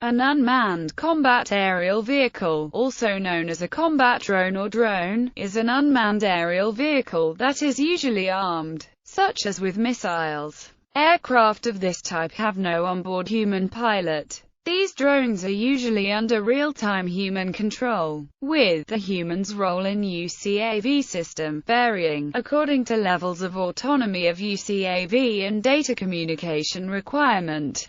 An unmanned combat aerial vehicle, also known as a combat drone or drone, is an unmanned aerial vehicle that is usually armed, such as with missiles. Aircraft of this type have no onboard human pilot. These drones are usually under real-time human control, with the human's role in UCAV system varying according to levels of autonomy of UCAV and data communication requirement.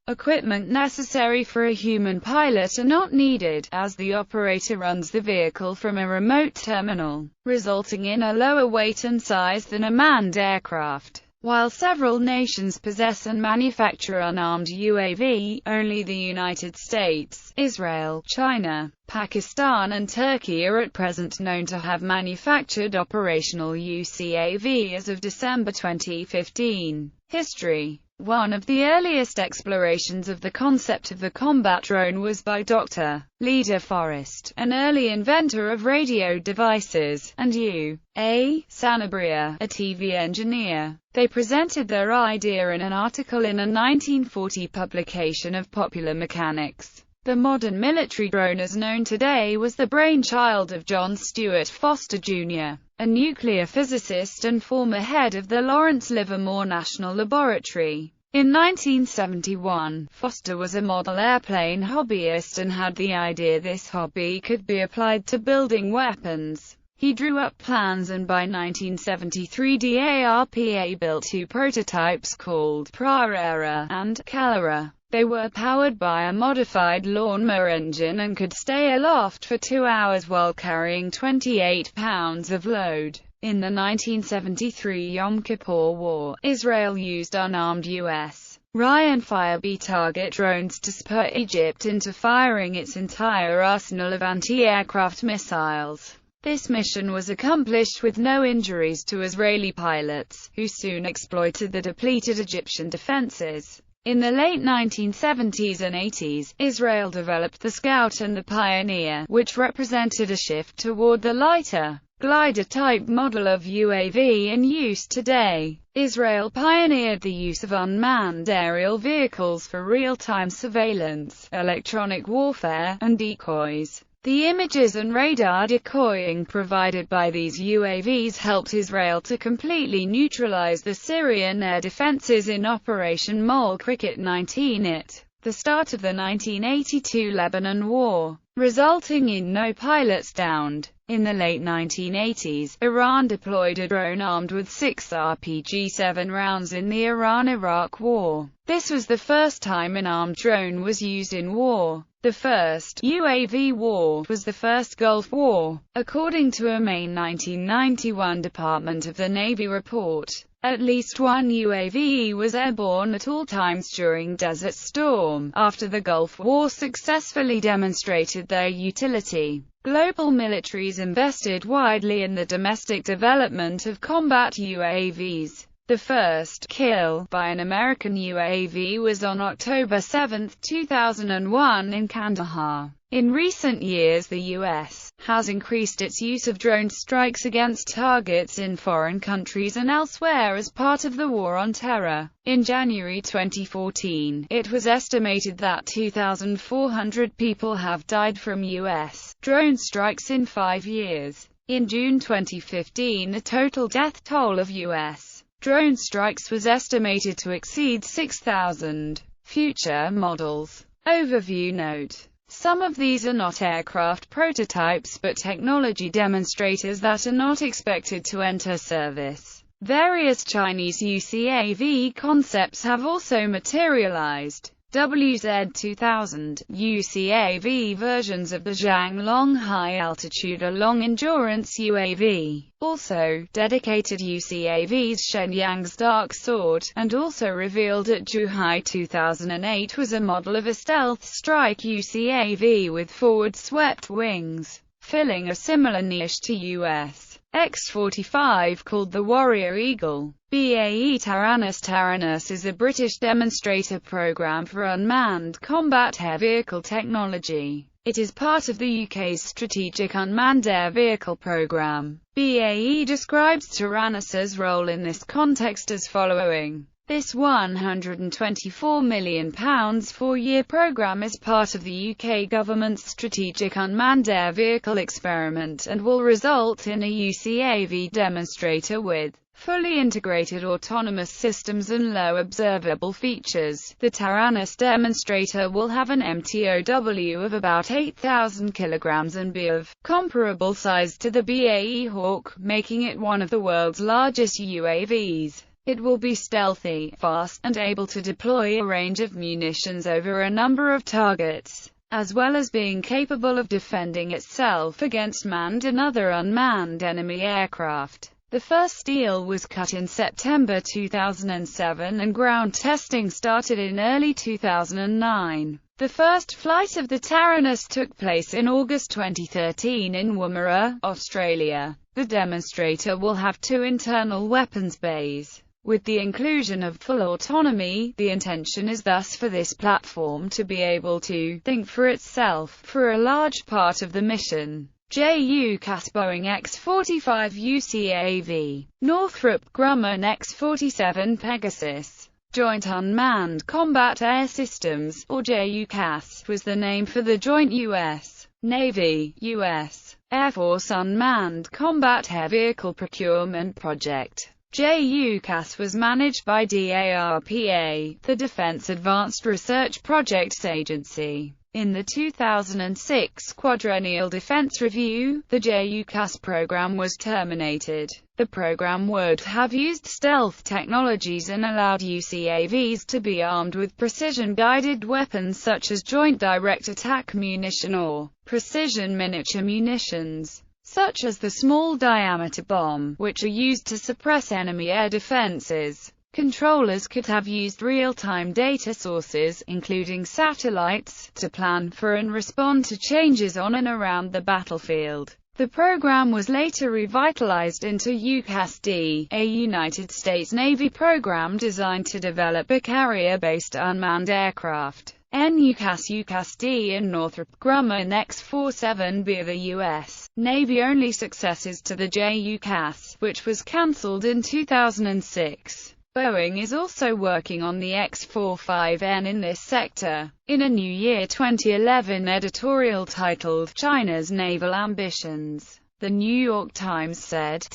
Equipment necessary for a human pilot are not needed, as the operator runs the vehicle from a remote terminal, resulting in a lower weight and size than a manned aircraft. While several nations possess and manufacture unarmed UAV, only the United States, Israel, China, Pakistan and Turkey are at present known to have manufactured operational UCAV as of December 2015. History. One of the earliest explorations of the concept of the combat drone was by Dr. Leda Forrest, an early inventor of radio devices, and U.A. Sanabria, a TV engineer. They presented their idea in an article in a 1940 publication of Popular Mechanics. The modern military drone as known today was the brainchild of John Stuart Foster, Jr., a nuclear physicist and former head of the Lawrence Livermore National Laboratory. In 1971, Foster was a model airplane hobbyist and had the idea this hobby could be applied to building weapons. He drew up plans and by 1973 DARPA built two prototypes called Prahara and Kalara. They were powered by a modified lawnmower engine and could stay aloft for 2 hours while carrying 28 pounds of load. In the 1973 Yom Kippur War, Israel used unarmed U.S. Ryan Fire-B target drones to spur Egypt into firing its entire arsenal of anti-aircraft missiles. This mission was accomplished with no injuries to Israeli pilots, who soon exploited the depleted Egyptian defenses. In the late 1970s and 80s, Israel developed the Scout and the Pioneer, which represented a shift toward the lighter, glider-type model of UAV in use today. Israel pioneered the use of unmanned aerial vehicles for real-time surveillance, electronic warfare, and decoys. The images and radar decoying provided by these UAVs helped Israel to completely neutralize the Syrian air defenses in Operation Mole Cricket 19 at the start of the 1982 Lebanon War, resulting in no pilots downed. In the late 1980s, Iran deployed a drone armed with 6 RPG-7 rounds in the Iran-Iraq War. This was the first time an armed drone was used in war. The first UAV war was the first Gulf War, according to a May 1991 Department of the Navy report. At least one UAV was airborne at all times during Desert Storm, after the Gulf War successfully demonstrated their utility. Global militaries invested widely in the domestic development of combat UAVs. The first kill by an American UAV was on October 7, 2001 in Kandahar. In recent years the U.S. has increased its use of drone strikes against targets in foreign countries and elsewhere as part of the War on Terror. In January 2014, it was estimated that 2,400 people have died from U.S. drone strikes in 5 years. In June 2015, the total death toll of U.S. drone strikes was estimated to exceed 6,000. Future models. Overview note. Some of these are not aircraft prototypes but technology demonstrators that are not expected to enter service. Various Chinese UCAV concepts have also materialized. WZ-2000, UCAV versions of the Zhanglong high-altitude or long-endurance UAV. Also, dedicated UCAVs Shenyang's Dark Sword, and also revealed at Zhuhai 2008 was a model of a stealth strike UCAV with forward-swept wings, filling a similar niche to U.S. X-45 called the Warrior Eagle. BAE Taranis is a British demonstrator program for unmanned combat air vehicle technology. It is part of the UK's Strategic Unmanned Air Vehicle Programme. BAE describes Taranis's role in this context as following. This £124 million four-year programme is part of the UK government's strategic unmanned air vehicle experiment and will result in a UCAV demonstrator with fully integrated autonomous systems and low observable features. The Taranis demonstrator will have an MTOW of about 8,000 kilograms and be of comparable size to the BAE Hawk, making it one of the world's largest UAVs. It will be stealthy, fast, and able to deploy a range of munitions over a number of targets, as well as being capable of defending itself against manned and other unmanned enemy aircraft. The first steel was cut in September 2007 and ground testing started in early 2009. The first flight of the Taranis took place in August 2013 in Woomera, Australia. The demonstrator will have 2 internal weapons bays. With the inclusion of full autonomy, the intention is thus for this platform to be able to think for itself for a large part of the mission. JUCAS Boeing X-45 UCAV, Northrop Grumman X-47 Pegasus. Joint Unmanned Combat Air Systems, or JUCAS, was the name for the joint U.S. Navy, U.S. Air Force Unmanned Combat Air Vehicle Procurement Project. JUCAS was managed by DARPA, the Defense Advanced Research Projects Agency. In the 2006 Quadrennial Defense Review, the JUCAS program was terminated. The program would have used stealth technologies and allowed UCAVs to be armed with precision-guided weapons such as Joint Direct Attack Munition or precision miniature munitions, such as the small-diameter bomb, which are used to suppress enemy air defenses. Controllers could have used real-time data sources, including satellites, to plan for and respond to changes on and around the battlefield. The program was later revitalized into UCAS-D, a United States Navy program designed to develop a carrier-based unmanned aircraft. UCAS-D and Northrop Grumman X-47B are the U.S. Navy only successors to the JUCAS, which was cancelled in 2006. Boeing is also working on the X-45N in this sector. In a New Year 2011 editorial titled China's Naval Ambitions, The New York Times said,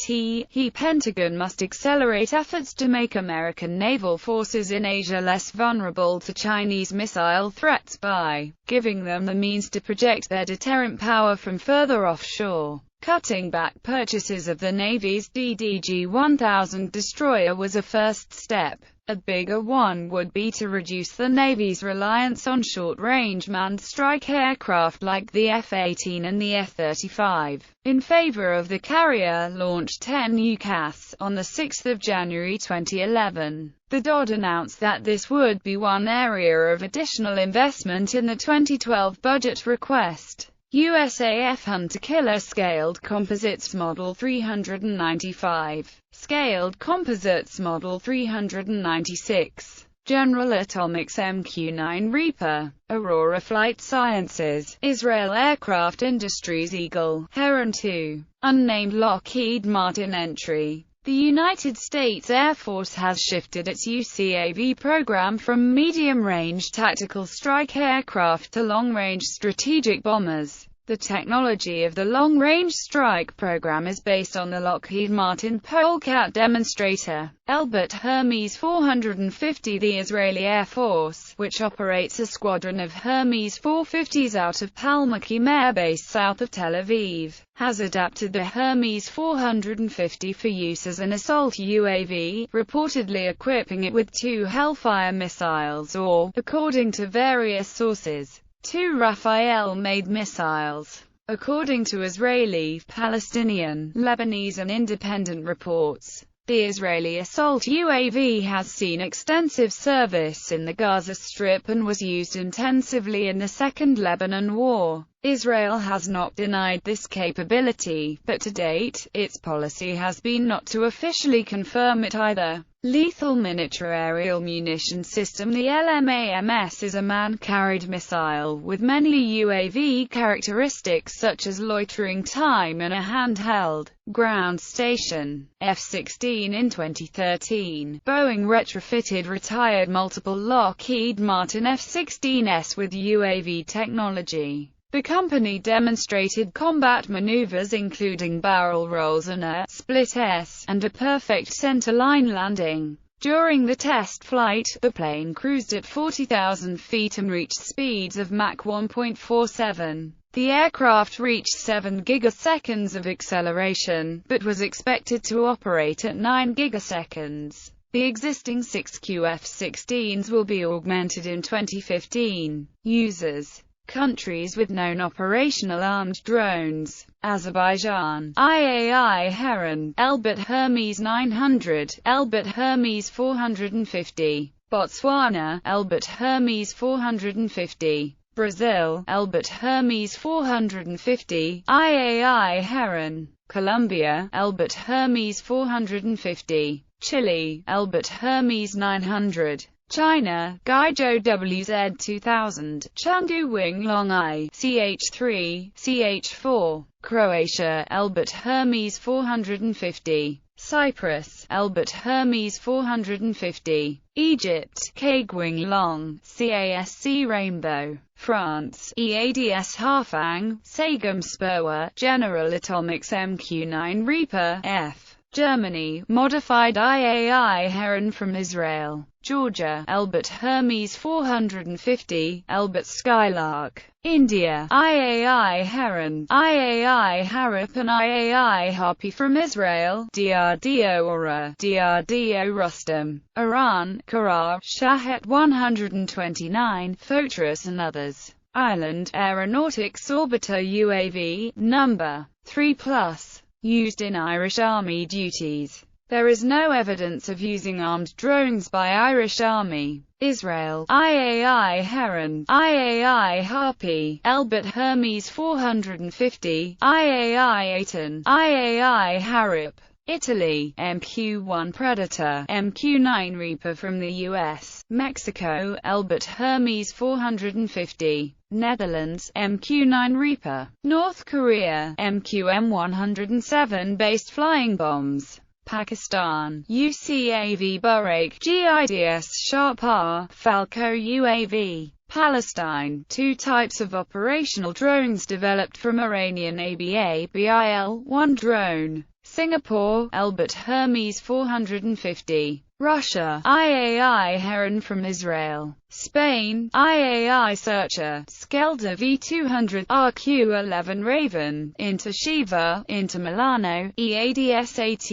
Pentagon must accelerate efforts to make American naval forces in Asia less vulnerable to Chinese missile threats by giving them the means to project their deterrent power from further offshore. Cutting back purchases of the Navy's DDG-1000 destroyer was a first step. A bigger one would be to reduce the Navy's reliance on short-range manned strike aircraft like the F-18 and the F-35, in favor of the carrier-launched 10 UCAS. On 6 January 2011, the DoD announced that this would be one area of additional investment in the 2012 budget request. USAF Hunter-Killer Scaled Composites Model 395, Scaled Composites Model 396, General Atomics MQ-9 Reaper, Aurora Flight Sciences, Israel Aircraft Industries Eagle, Heron 2, Unnamed Lockheed Martin entry. The United States Air Force has shifted its UCAV program from medium-range tactical strike aircraft to long-range strategic bombers. The technology of the long-range strike program is based on the Lockheed Martin Polecat demonstrator, Elbit Hermes 450. The Israeli Air Force, which operates a squadron of Hermes 450s out of Palmachim Air Base south of Tel Aviv, has adapted the Hermes 450 for use as an assault UAV, reportedly equipping it with 2 Hellfire missiles or, according to various sources, 2 Raphael-made missiles. According to Israeli, Palestinian, Lebanese and independent reports, the Israeli assault UAV has seen extensive service in the Gaza Strip and was used intensively in the Second Lebanon War. Israel has not denied this capability, but to date, its policy has been not to officially confirm it either. Lethal Miniature Aerial Munition System. The LMAMS is a man-carried missile with many UAV characteristics such as loitering time and a handheld ground station. F-16. In 2013, Boeing retrofitted retired multiple Lockheed Martin F-16s with UAV technology. The company demonstrated combat maneuvers including barrel rolls and a split S, and a perfect center-line landing. During the test flight, the plane cruised at 40,000 feet and reached speeds of Mach 1.47. The aircraft reached 7 gigaseconds of acceleration, but was expected to operate at 9 gigaseconds. The existing 6 F-16s will be augmented in 2015. Users. Countries with known operational armed drones: Azerbaijan, IAI Heron, Elbit Hermes 900, Elbit Hermes 450, Botswana, Elbit Hermes 450, Brazil, Elbit Hermes 450, IAI Heron, Colombia, Elbit Hermes 450, Chile, Elbit Hermes 900, China, Guizhou WZ-2000, Chengdu Wing Long I, CH-3, CH-4, Croatia, Elbit Hermes 450, Cyprus, Elbit Hermes 450, Egypt, Kagewing Long, CASC Rainbow, France, EADS Harfang, Sagem Spoa, General Atomics MQ-9 Reaper, F. Germany, Modified IAI Heron from Israel, Georgia, Elbit Hermes 450, Elbit Skylark, India, IAI Heron, IAI Harap and IAI Harpy from Israel, DRDO Aura, DRDO Rustam, Iran, Karar, Shahet 129, Fotras and others. Ireland, Aeronautics Orbiter UAV, number 3+. Used in Irish Army duties. There is no evidence of using armed drones by Irish Army. Israel, IAI Heron, IAI Harpy, Elbit Hermes 450, IAI Aton, IAI Harap. Italy, MQ-1 Predator, MQ-9 Reaper from the US, Mexico, Elbit Hermes 450, Netherlands, MQ-9 Reaper, North Korea, MQ-M107 based flying bombs, Pakistan, UCAV Buraq, GIDS Sharp R, Falco UAV. Palestine, 2 types of operational drones developed from Iranian ABA-BIL-1 drone. Singapore, Elbit Hermes 450. Russia, IAI Heron from Israel. Spain, IAI Searcher, Skelda V200, RQ-11 Raven, Inter Shiva, Inter Milano, EADSATLANTE.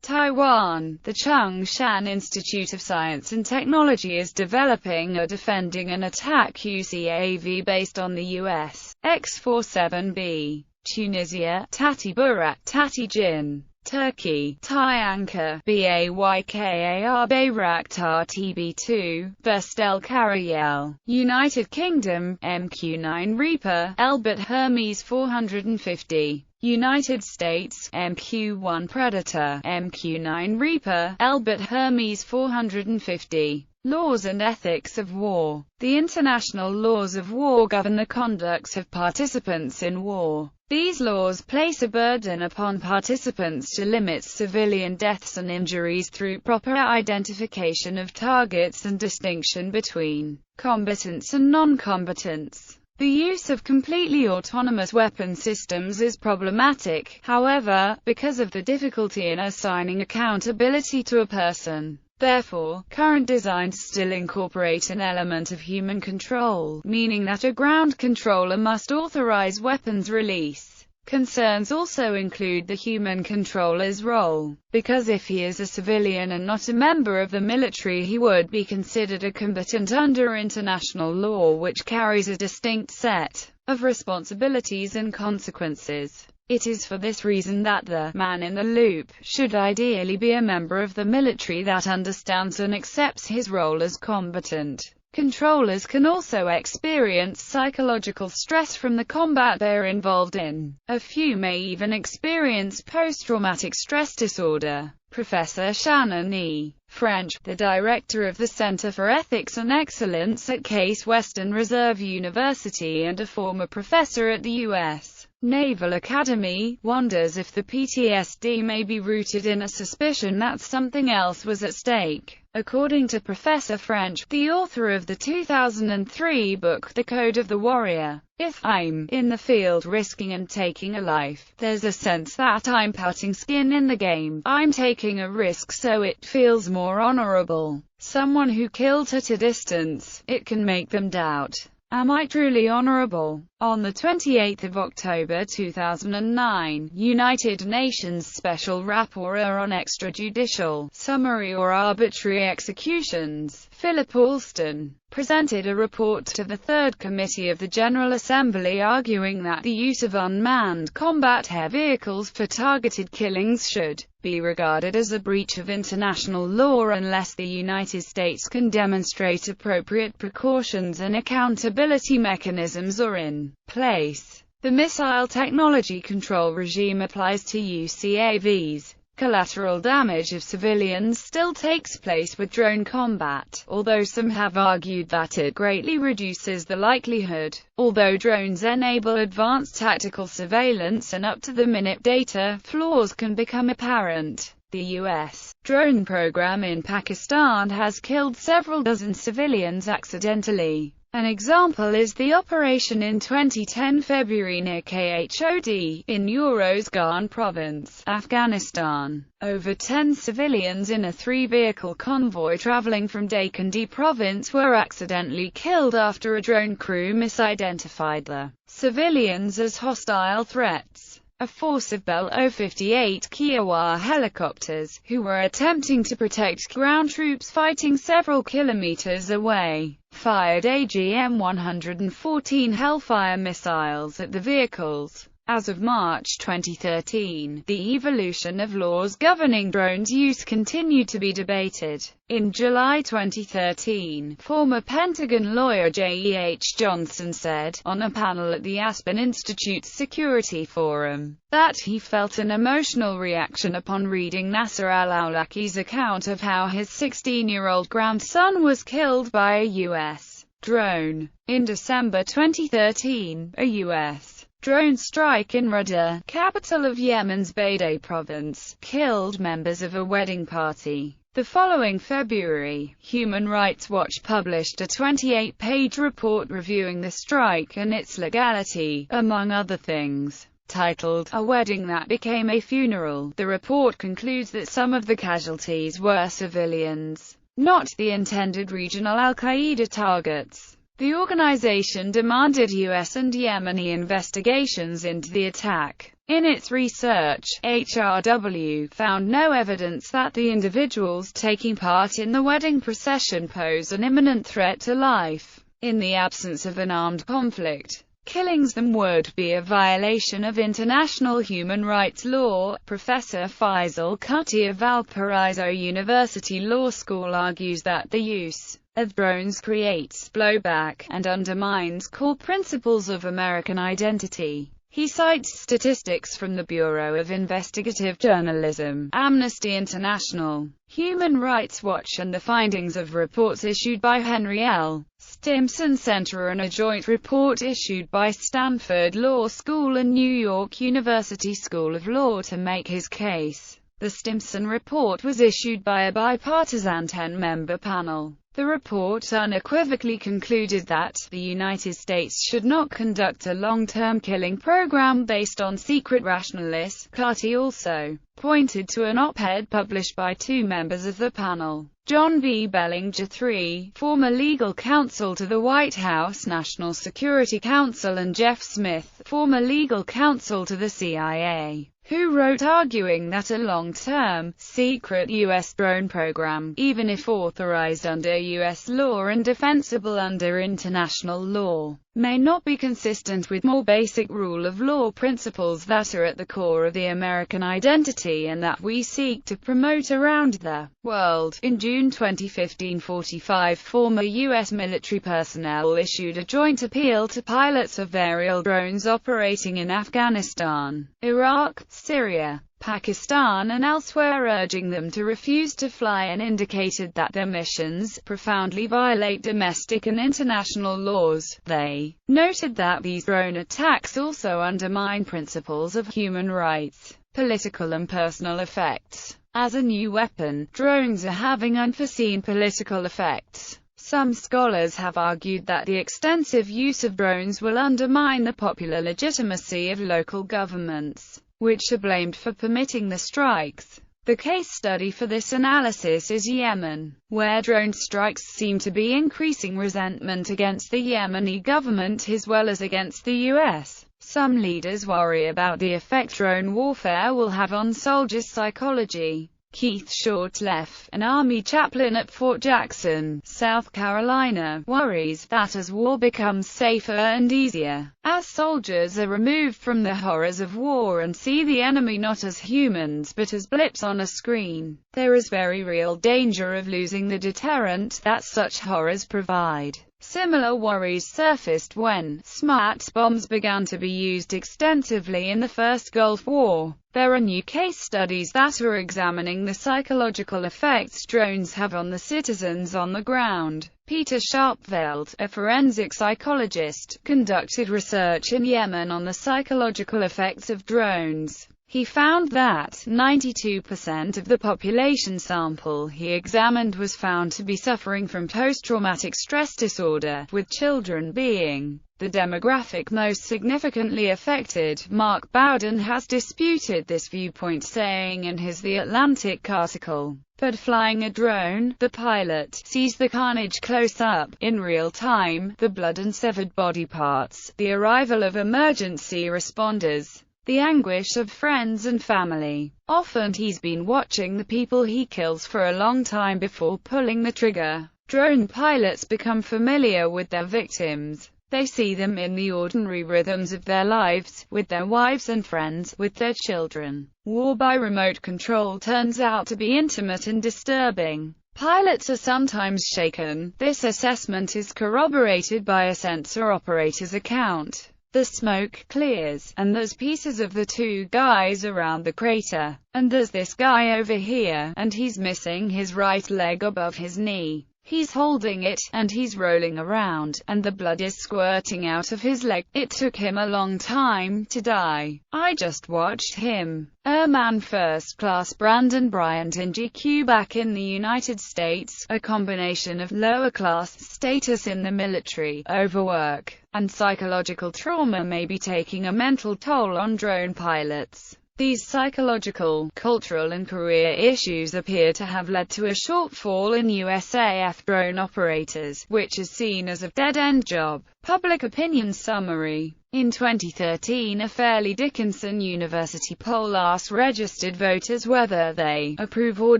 Taiwan, the Chung-Shan Institute of Science and Technology is developing or defending an attack UCAV based on the U.S. X-47B. Tunisia, Tati Burak, Tati Jin. Turkey, Tyanka, Baykar Bayraktar TB2, Vestel Karayel. United Kingdom, MQ-9 Reaper, Elbit Hermes 450. United States, MQ-1 Predator, MQ-9 Reaper, Elbit Hermes 450. Laws and ethics of war. The international laws of war govern the conduct of participants in war. These laws place a burden upon participants to limit civilian deaths and injuries through proper identification of targets and distinction between combatants and non-combatants. The use of completely autonomous weapon systems is problematic, however, because of the difficulty in assigning accountability to a person. Therefore, current designs still incorporate an element of human control, meaning that a ground controller must authorize weapons release. Concerns also include the human controller's role, because if he is a civilian and not a member of the military, he would be considered a combatant under international law, which carries a distinct set of responsibilities and consequences. It is for this reason that the man in the loop should ideally be a member of the military that understands and accepts his role as combatant. Controllers can also experience psychological stress from the combat they're involved in. A few may even experience post-traumatic stress disorder. Professor Shannon E. French, the director of the Center for Ethics and Excellence at Case Western Reserve University and a former professor at the U.S. Naval Academy, wonders if the PTSD may be rooted in a suspicion that something else was at stake. According to Professor French, the author of the 2003 book The Code of the Warrior, if I'm in the field risking and taking a life, there's a sense that I'm putting skin in the game. I'm taking a risk so it feels more honorable. Someone who killed at a distance, it can make them doubt, am I truly honorable? On the 28th of October 2009, United Nations Special Rapporteur on Extrajudicial, Summary or Arbitrary Executions, Philip Alston, presented a report to the Third Committee of the General Assembly arguing that the use of unmanned combat air vehicles for targeted killings should be regarded as a breach of international law unless the United States can demonstrate appropriate precautions and accountability mechanisms are in place. The Missile Technology Control Regime applies to UCAVs. Collateral damage of civilians still takes place with drone combat, although some have argued that it greatly reduces the likelihood. Although drones enable advanced tactical surveillance and up-to-the-minute data, flaws can become apparent. The U.S. drone program in Pakistan has killed several dozen civilians accidentally. An example is the operation in 2010 February near Khod, in Uruzgan province, Afghanistan. Over 10 civilians in a 3-vehicle convoy traveling from Daikandi province were accidentally killed after a drone crew misidentified the civilians as hostile threats. A force of Bell O-58 Kiowa helicopters, who were attempting to protect ground troops fighting several kilometers away, fired AGM-114 Hellfire missiles at the vehicles. As of March 2013, the evolution of laws governing drones use continued to be debated. In July 2013, former Pentagon lawyer J.E.H. Johnson said, on a panel at the Aspen Institute's Security Forum, that he felt an emotional reaction upon reading Nasser al-Awlaki's account of how his 16-year-old grandson was killed by a U.S. drone. In December 2013, a U.S. drone strike in Raqqa, capital of Yemen's Bayda province, killed members of a wedding party. The following February, Human Rights Watch published a 28-page report reviewing the strike and its legality, among other things. Titled, "A Wedding That Became a Funeral," the report concludes that some of the casualties were civilians, not the intended regional al-Qaeda targets. The organization demanded U.S. and Yemeni investigations into the attack. In its research, HRW found no evidence that the individuals taking part in the wedding procession pose an imminent threat to life. In the absence of an armed conflict, killings them would be a violation of international human rights law. Professor Faisal Kutty of Valparaiso University Law School argues that the use of drones creates blowback and undermines core principles of American identity. He cites statistics from the Bureau of Investigative Journalism, Amnesty International, Human Rights Watch and the findings of reports issued by Henry L. Stimson Center and a joint report issued by Stanford Law School and New York University School of Law to make his case. The Stimson report was issued by a bipartisan 10-member panel. The report unequivocally concluded that the United States should not conduct a long-term killing program based on secret rationalists. Kutty also pointed to an op-ed published by 2 members of the panel, John V. Bellinger III, former legal counsel to the White House National Security Council, and Jeff Smith, former legal counsel to the CIA, who wrote arguing that a long-term, secret U.S. drone program, even if authorized under U.S. law and defensible under international law, may not be consistent with more basic rule of law principles that are at the core of the American identity and that we seek to promote around the world. In June 2015, 45 former U.S. military personnel issued a joint appeal to pilots of aerial drones operating in Afghanistan, Iraq, Syria, Pakistan and elsewhere, urging them to refuse to fly, and indicated that their missions profoundly violate domestic and international laws. They noted that these drone attacks also undermine principles of human rights, political and personal effects. As a new weapon, drones are having unforeseen political effects. Some scholars have argued that the extensive use of drones will undermine the popular legitimacy of local governments, which are blamed for permitting the strikes. The case study for this analysis is Yemen, where drone strikes seem to be increasing resentment against the Yemeni government as well as against the U.S. Some leaders worry about the effect drone warfare will have on soldiers' psychology. Keith Shortleff, an Army chaplain at Fort Jackson, South Carolina, worries that as war becomes safer and easier, as soldiers are removed from the horrors of war and see the enemy not as humans but as blips on a screen, there is very real danger of losing the deterrent that such horrors provide. Similar worries surfaced when smart bombs began to be used extensively in the first Gulf War. There are new case studies that are examining the psychological effects drones have on the citizens on the ground. Peter Sharpveld, a forensic psychologist, conducted research in Yemen on the psychological effects of drones. He found that 92% of the population sample he examined was found to be suffering from post-traumatic stress disorder, with children being the demographic most significantly affected. Mark Bowden has disputed this viewpoint, saying in his The Atlantic article, "But flying a drone, the pilot sees the carnage close up, in real time, the blood and severed body parts, the arrival of emergency responders, the anguish of friends and family. Often he's been watching the people he kills for a long time before pulling the trigger." Drone pilots become familiar with their victims. They see them in the ordinary rhythms of their lives, with their wives and friends, with their children. War by remote control turns out to be intimate and disturbing. Pilots are sometimes shaken. This assessment is corroborated by a sensor operator's account. The smoke clears, and there's pieces of the two guys around the crater. And there's this guy over here, and he's missing his right leg above his knee. He's holding it, and he's rolling around, and the blood is squirting out of his leg. It took him a long time to die. I just watched him. Airman First Class Brandon Bryant in GQ. Back in the United States, a combination of lower-class status in the military, overwork, and psychological trauma may be taking a mental toll on drone pilots. These psychological, cultural and career issues appear to have led to a shortfall in USAF drone operators, which is seen as a dead-end job. Public opinion summary. In 2013, a Fairleigh Dickinson University poll asked registered voters whether they approve or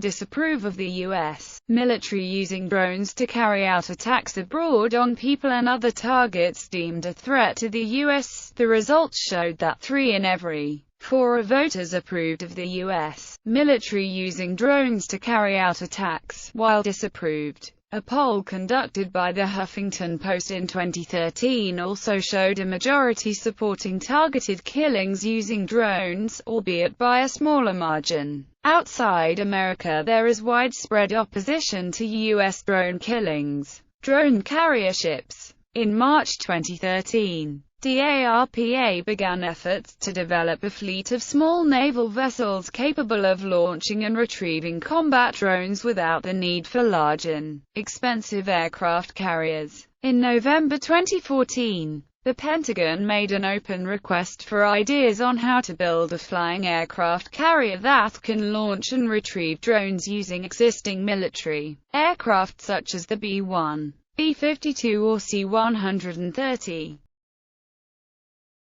disapprove of the U.S. military using drones to carry out attacks abroad on people and other targets deemed a threat to the U.S. The results showed that 3 in every 4 voters approved of the U.S. military using drones to carry out attacks, while disapproved. A poll conducted by the Huffington Post in 2013 also showed a majority supporting targeted killings using drones, albeit by a smaller margin. Outside America, there is widespread opposition to U.S. drone killings. Drone carrier ships. In March 2013, DARPA began efforts to develop a fleet of small naval vessels capable of launching and retrieving combat drones without the need for large and expensive aircraft carriers. In November 2014, the Pentagon made an open request for ideas on how to build a flying aircraft carrier that can launch and retrieve drones using existing military aircraft such as the B-1, B-52 or C-130.